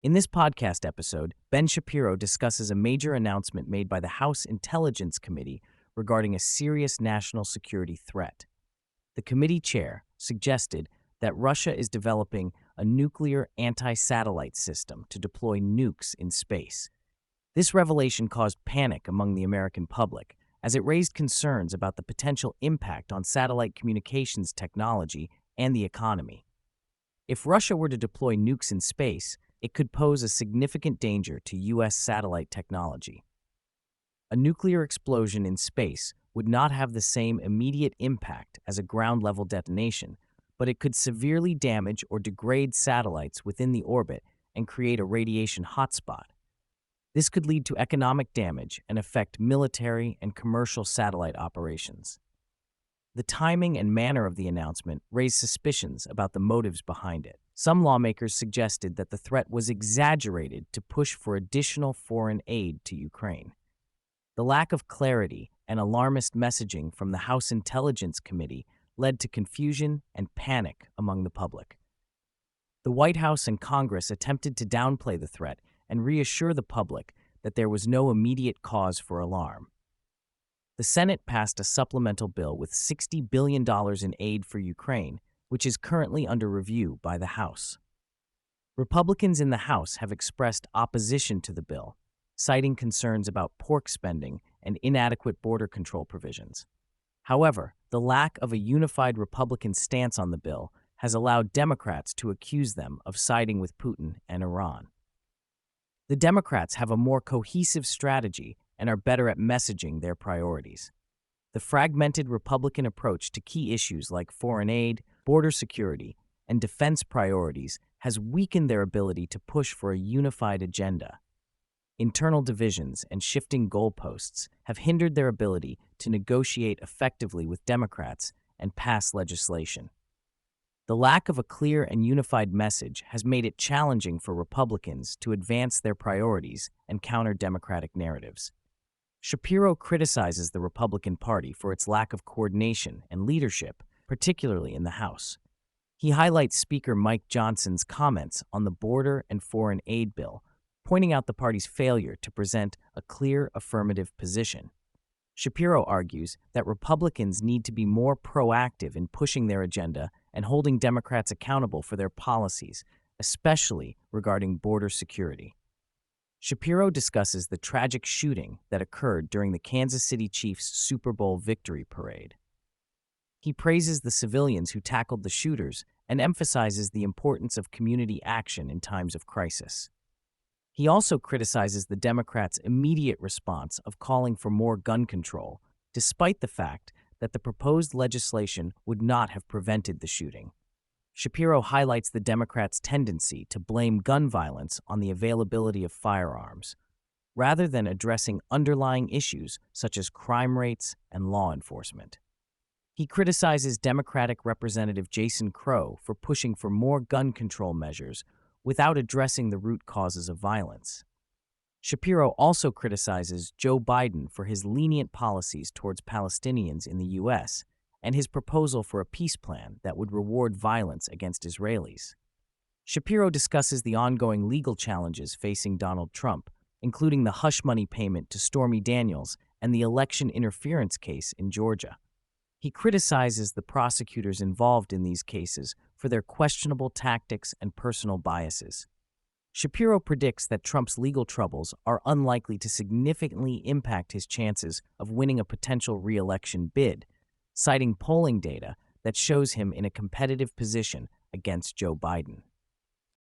In this podcast episode, Ben Shapiro discusses a major announcement made by the House Intelligence Committee regarding a serious national security threat. The committee chair suggested that Russia is developing a nuclear anti-satellite system to deploy nukes in space. This revelation caused panic among the American public, as it raised concerns about the potential impact on satellite communications technology and the economy. If Russia were to deploy nukes in space, it could pose a significant danger to U.S. satellite technology. A nuclear explosion in space would not have the same immediate impact as a ground-level detonation, but it could severely damage or degrade satellites within the orbit and create a radiation hotspot. This could lead to economic damage and affect military and commercial satellite operations. The timing and manner of the announcement raised suspicions about the motives behind it. Some lawmakers suggested that the threat was exaggerated to push for additional foreign aid to Ukraine. The lack of clarity and alarmist messaging from the House Intelligence Committee led to confusion and panic among the public. The White House and Congress attempted to downplay the threat and reassure the public that there was no immediate cause for alarm. The Senate passed a supplemental bill with $60 billion in aid for Ukraine, which is currently under review by the House. Republicans in the House have expressed opposition to the bill, citing concerns about pork spending and inadequate border control provisions. However, the lack of a unified Republican stance on the bill has allowed Democrats to accuse them of siding with Putin and Iran. The Democrats have a more cohesive strategy and are better at messaging their priorities. The fragmented Republican approach to key issues like foreign aid, border security, and defense priorities has weakened their ability to push for a unified agenda. Internal divisions and shifting goalposts have hindered their ability to negotiate effectively with Democrats and pass legislation. The lack of a clear and unified message has made it challenging for Republicans to advance their priorities and counter Democratic narratives. Shapiro criticizes the Republican Party for its lack of coordination and leadership, particularly in the House. He highlights Speaker Mike Johnson's comments on the border and foreign aid bill, pointing out the party's failure to present a clear affirmative position. Shapiro argues that Republicans need to be more proactive in pushing their agenda and holding Democrats accountable for their policies, especially regarding border security. Shapiro discusses the tragic shooting that occurred during the Kansas City Chiefs Super Bowl victory parade. He praises the civilians who tackled the shooters and emphasizes the importance of community action in times of crisis. He also criticizes the Democrats' immediate response of calling for more gun control, despite the fact that the proposed legislation would not have prevented the shooting. Shapiro highlights the Democrats' tendency to blame gun violence on the availability of firearms, rather than addressing underlying issues such as crime rates and law enforcement. He criticizes Democratic Representative Jason Crow for pushing for more gun control measures without addressing the root causes of violence. Shapiro also criticizes Joe Biden for his lenient policies towards Palestinians in the U.S., and his proposal for a peace plan that would reward violence against Israelis. Shapiro discusses the ongoing legal challenges facing Donald Trump, including the hush money payment to Stormy Daniels and the election interference case in Georgia. He criticizes the prosecutors involved in these cases for their questionable tactics and personal biases. Shapiro predicts that Trump's legal troubles are unlikely to significantly impact his chances of winning a potential re-election bid, citing polling data that shows him in a competitive position against Joe Biden.